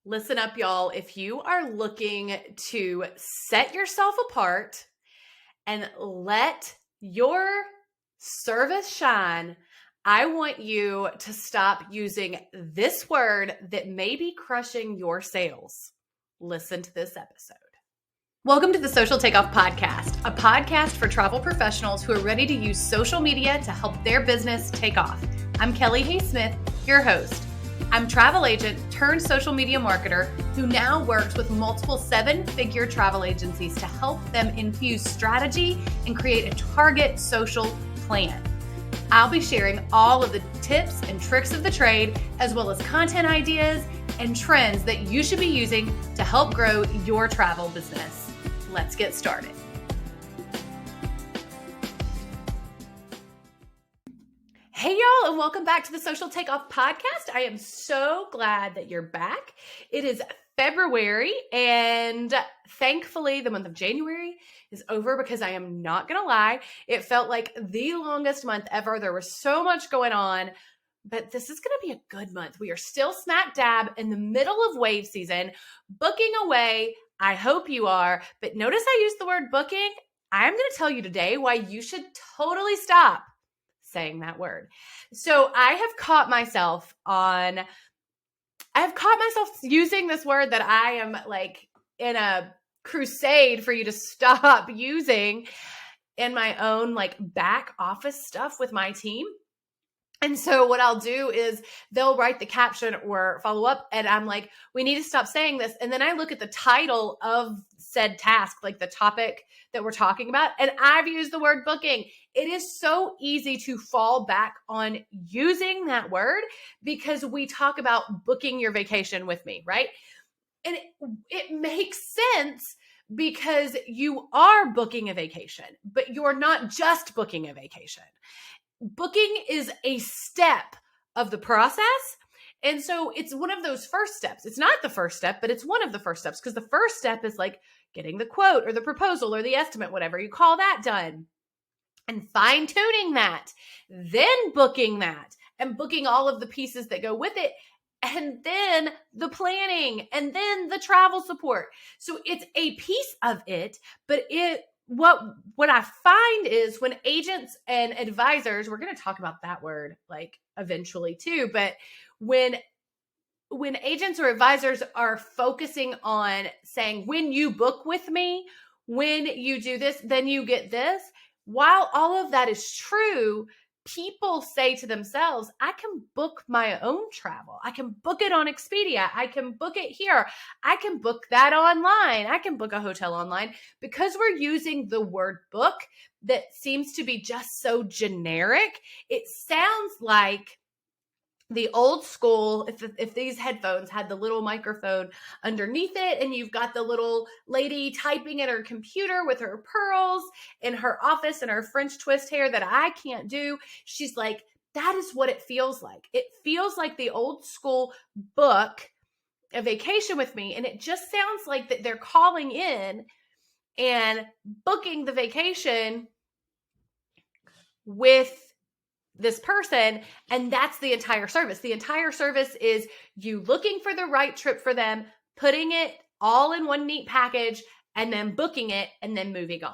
Listen up, y'all. If you are looking to set yourself apart and let your service shine, I want you to stop using this word that may be crushing your sales. Listen to this episode. Welcome to the Social Takeoff Podcast, a podcast for travel professionals who are ready to use social media to help their business take off. I'm Kelly Hay-Smith, your host. I'm a travel agent turned social media marketer who now works with multiple seven-figure travel agencies to help them infuse strategy and create a target social plan. I'll be sharing all of the tips and tricks of the trade, as well as content ideas and trends that you should be using to help grow your travel business. Let's get started. Hey y'all, and welcome back to the Social Takeoff Podcast. I am so glad that you're back. It is February, and thankfully the month of January is over because I am not going to lie, it felt like the longest month ever. There was so much going on, but this is going to be a good month. We are still smack dab in the middle of wave season, booking away. I hope you are, but notice I used the word booking. I'm going to tell you today why you should totally stop saying that word. So I have caught myself using this word that I am like in a crusade for you to stop using in my own like back office stuff with my team. And so what I'll do is they'll write the caption or follow up, and I'm like, we need to stop saying this. And then I look at the title of said task, like the topic that we're talking about, and I've used the word booking. It is so easy to fall back on using that word because we talk about booking your vacation with me, right? And it makes sense because you are booking a vacation, but you're not just booking a vacation. Booking is a step of the process. And so it's one of those first steps. It's not the first step, but it's one of the first steps because the first step is like getting the quote or the proposal or the estimate, whatever you call that, done, and fine tuning that, then booking that and booking all of the pieces that go with it. And then the planning and then the travel support. So it's a piece of it, but what I find is when agents and advisors, we're going to talk about that word like eventually too, but when agents or advisors are focusing on saying, when you book with me, when you do this, then you get this. While all of that is true, people say to themselves, I can book my own travel. I can book it on Expedia. I can book it here. I can book that online. I can book a hotel online. Because we're using the word book that seems to be just so generic, it sounds like the old school, if these headphones had the little microphone underneath it and you've got the little lady typing at her computer with her pearls in her office and her French twist hair that I can't do. She's like, that is what it feels like. It feels like the old school book a vacation with me. And it just sounds like that they're calling in and booking the vacation with this person, and that's the entire service. The entire service is you looking for the right trip for them, putting it all in one neat package, and then booking it and then moving on.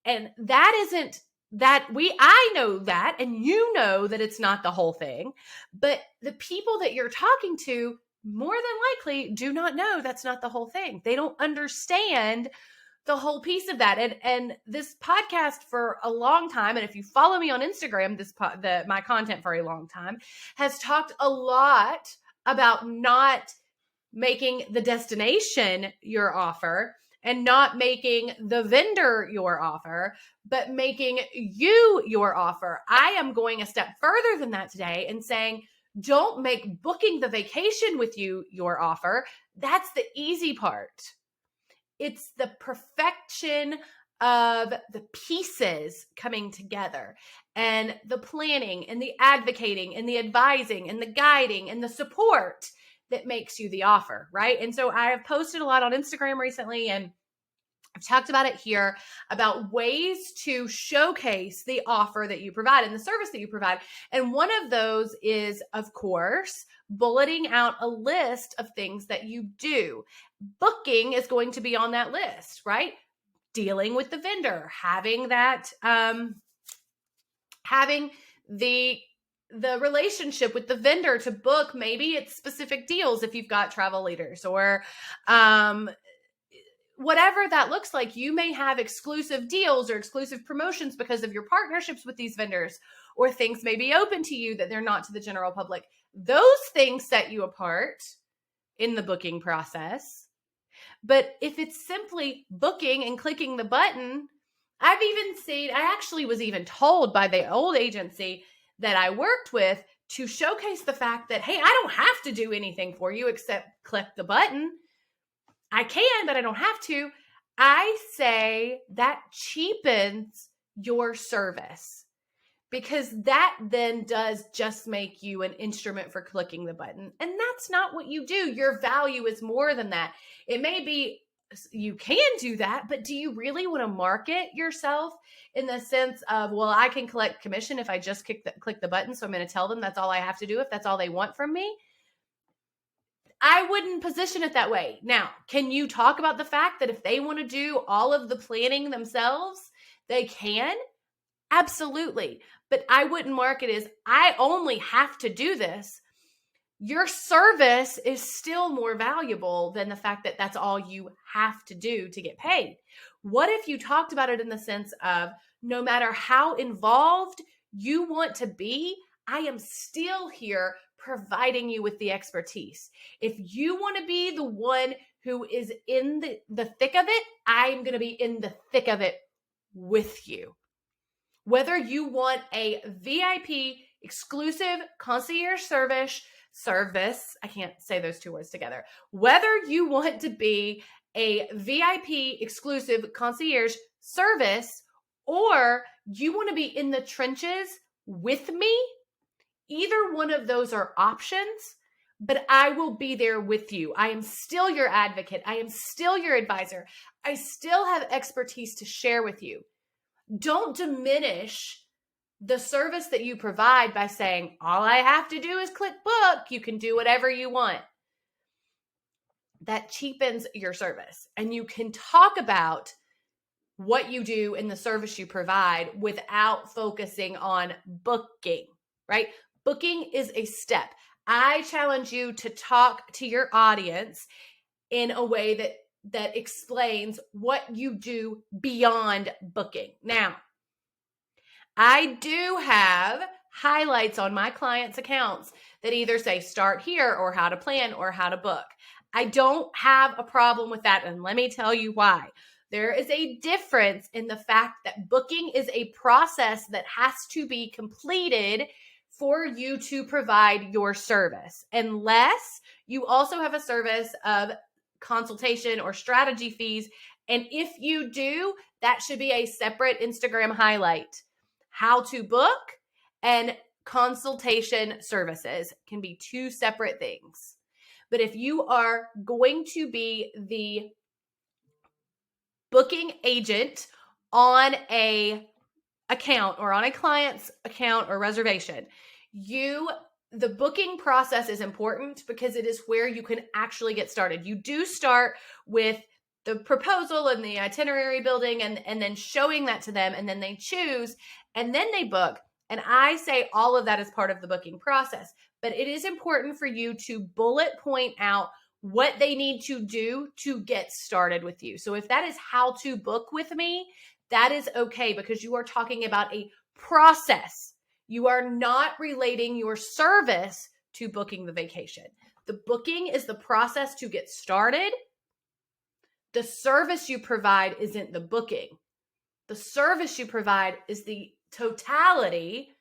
And that isn't that I know that, and you know that it's not the whole thing, but the people that you're talking to more than likely do not know that's not the whole thing. They don't understand the whole piece of that. And this podcast for a long time, and if you follow me on Instagram, my content for a long time has talked a lot about not making the destination your offer and not making the vendor your offer, but making you your offer. I am going a step further than that today and saying, don't make booking the vacation with you your offer. That's the easy part. It's the perfection of the pieces coming together and the planning and the advocating and the advising and the guiding and the support that makes you the offer, right? And so I have posted a lot on Instagram recently, and I've talked about it here about ways to showcase the offer that you provide and the service that you provide. And one of those is, of course, bulleting out a list of things that you do. Booking is going to be on that list, right? Dealing with the vendor, having that, having the relationship with the vendor to book. Maybe it's specific deals if you've got travel leaders, or whatever that looks like. You may have exclusive deals or exclusive promotions because of your partnerships with these vendors, or things may be open to you that they're not to the general public. Those things set you apart in the booking process. But if it's simply booking and clicking the button, I've even seen, I actually was even told by the old agency that I worked with to showcase the fact that, hey, I don't have to do anything for you except click the button. I can, but I don't have to. I say that cheapens your service, because that then does just make you an instrument for clicking the button. And that's not what you do. Your value is more than that. It may be, you can do that, but do you really want to market yourself in the sense of, well, I can collect commission if I just click the button, so I'm going to tell them that's all I have to do if that's all they want from me? I wouldn't position it that way. Now, can you talk about the fact that if they want to do all of the planning themselves, they can? Absolutely. But I wouldn't market as, I only have to do this. Your service is still more valuable than the fact that that's all you have to do to get paid. What if you talked about it in the sense of, no matter how involved you want to be, I am still here providing you with the expertise. If you want to be the one who is in the thick of it, I'm going to be in the thick of it with you. Whether you want a VIP exclusive concierge service, I can't say those two words together. Whether you want to be a VIP exclusive concierge service, or you want to be in the trenches with me, either one of those are options, but I will be there with you. I am still your advocate. I am still your advisor. I still have expertise to share with you. Don't diminish the service that you provide by saying, all I have to do is click book. You can do whatever you want. That cheapens your service. And you can talk about what you do and the service you provide without focusing on booking, right? Booking is a step. I challenge you to talk to your audience in a way that explains what you do beyond booking. Now, I do have highlights on my clients' accounts that either say start here or how to plan or how to book. I don't have a problem with that, and let me tell you why. There is a difference in the fact that booking is a process that has to be completed for you to provide your service, unless you also have a service of consultation or strategy fees. And if you do, that should be a separate Instagram highlight. How to book and consultation services can be two separate things. But if you are going to be the booking agent on a account or on a client's account or reservation, the booking process is important because it is where you can actually get started. You do start with the proposal and the itinerary building and then showing that to them, and then they choose and then they book. And I say all of that is part of the booking process, but it is important for you to bullet point out what they need to do to get started with you. So if that is how to book with me, that is okay, because you are talking about a process. You are not relating your service to booking the vacation. The booking is the process to get started. The service you provide isn't the booking. The service you provide is the totality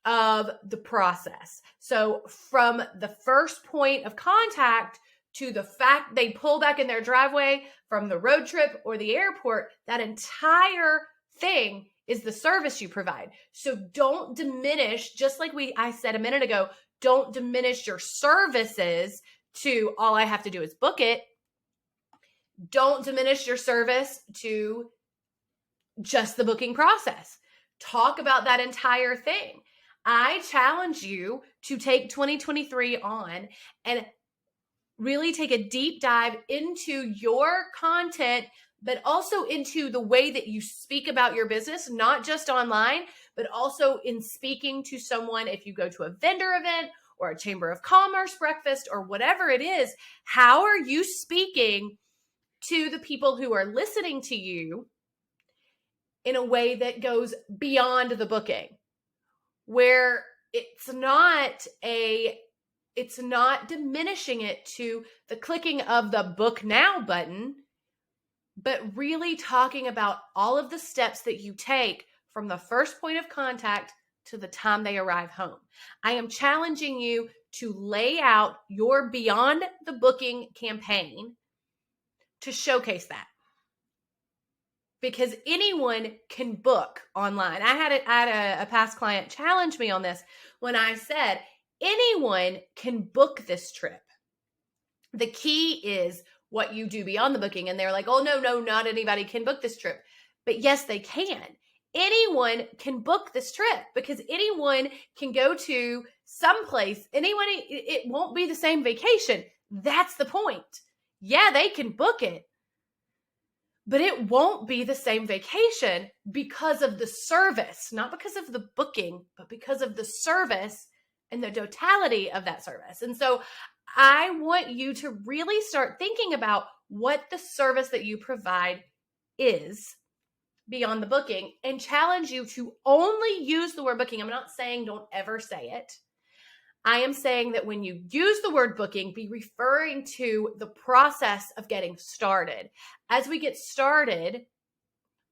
of the process. So from the first point of contact to the fact they pull back in their driveway from the road trip or the airport, that entire thing is the service you provide. So don't diminish, just like I said a minute ago, don't diminish your services to all I have to do is book it. Don't diminish your service to just the booking process. Talk about that entire thing. I challenge you to take 2023 on and really take a deep dive into your content, but also into the way that you speak about your business, not just online, but also in speaking to someone. If you go to a vendor event or a Chamber of Commerce breakfast or whatever it is, how are you speaking to the people who are listening to you in a way that goes beyond the booking, where it's not diminishing it to the clicking of the book now button, but really talking about all of the steps that you take from the first point of contact to the time they arrive home. I am challenging you to lay out your beyond the booking campaign to showcase that. Because anyone can book online. I had a past client challenge me on this when I said, anyone can book this trip. The key is what you do beyond the booking. And they're like, oh, no, not anybody can book this trip. But yes, they can. Anyone can book this trip because anyone can go to someplace. It won't be the same vacation. That's the point. Yeah, they can book it, but it won't be the same vacation because of the service, not because of the booking, but because of the service and the totality of that service. And so I want you to really start thinking about what the service that you provide is beyond the booking, and challenge you to only use the word booking. I'm not saying don't ever say it. I am saying that when you use the word booking, be referring to the process of getting started. As we get started,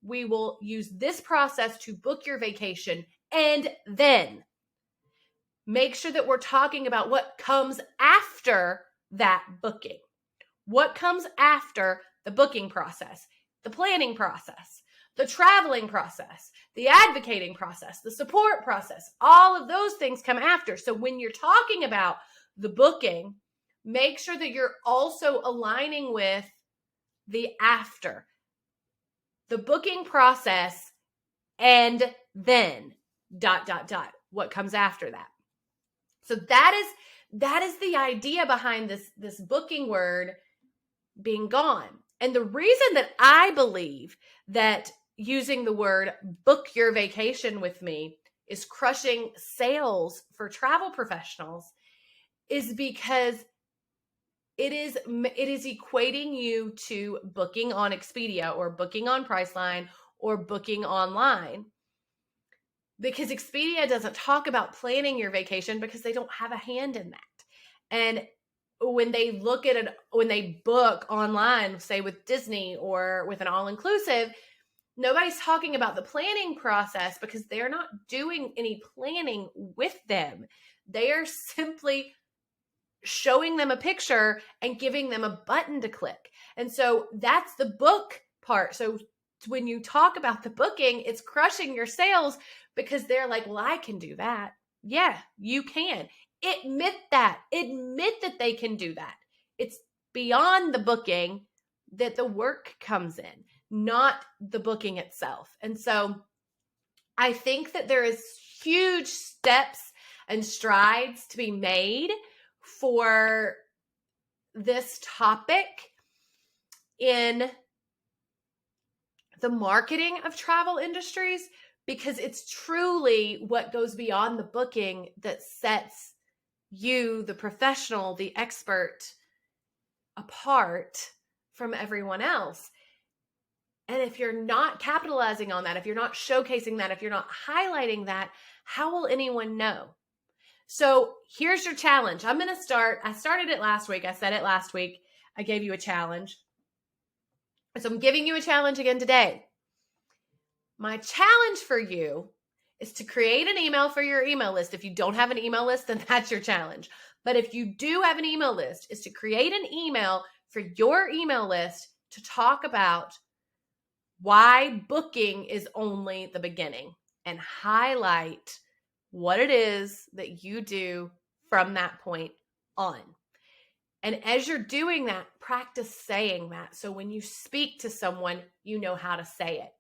we will use this process to book your vacation, and then make sure that we're talking about what comes after that booking. What comes after the booking process, the planning process, the traveling process, the advocating process, the support process, all of those things come after. So when you're talking about the booking, make sure that you're also aligning with the after, the booking process, and then ... what comes after that. So that is the idea behind this booking word being gone. And the reason that I believe that using the word book your vacation with me is crushing sales for travel professionals is because it is equating you to booking on Expedia or booking on Priceline or booking online. Because Expedia doesn't talk about planning your vacation because they don't have a hand in that. And when they look at it, when they book online, say with Disney or with an all-inclusive, nobody's talking about the planning process because they're not doing any planning with them. They are simply showing them a picture and giving them a button to click. And so that's the book part. So when you talk about the booking, it's crushing your sales because they're like, well, I can do that. Yeah, you can. Admit that they can do that. It's beyond the booking that the work comes in, not the booking itself. And so I think that there is huge steps and strides to be made for this topic in the marketing of travel industries, because it's truly what goes beyond the booking that sets you, the professional, the expert, apart from everyone else. And if you're not capitalizing on that, if you're not showcasing that, if you're not highlighting that, how will anyone know? So here's your challenge. I started it last week. I said it last week. I gave you a challenge. So I'm giving you a challenge again today. My challenge for you is to create an email for your email list. If you don't have an email list, then that's your challenge. But if you do have an email list, is to create an email for your email list to talk about why booking is only the beginning and highlight what it is that you do from that point on. And as you're doing that, practice saying that. So when you speak to someone, you know how to say it.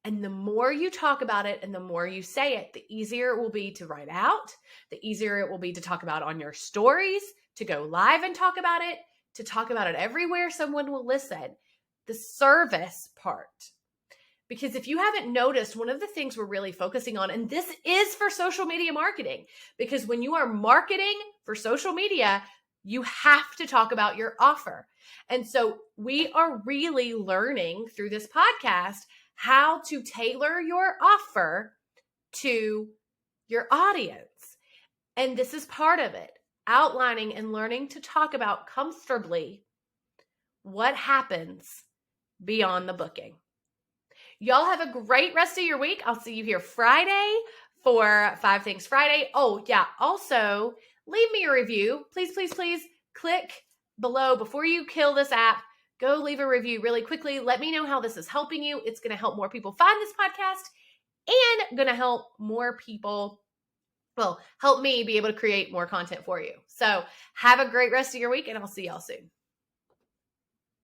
And the more you talk about it and the more you say it, the easier it will be to write out, the easier it will be to talk about on your stories, to go live and talk about it, to talk about it everywhere someone will listen. The service part. Because if you haven't noticed, one of the things we're really focusing on, and this is for social media marketing, because when you are marketing for social media, you have to talk about your offer. And so we are really learning through this podcast how to tailor your offer to your audience. And this is part of it, outlining and learning to talk about comfortably what happens beyond the booking. Y'all have a great rest of your week. I'll see you here Friday for 5 Things Friday. Oh, yeah. Also, leave me a review. Please, please, please click below before you kill this app. Go leave a review really quickly. Let me know how this is helping you. It's going to help more people find this podcast and going to help more people, help me be able to create more content for you. So have a great rest of your week, and I'll see y'all soon.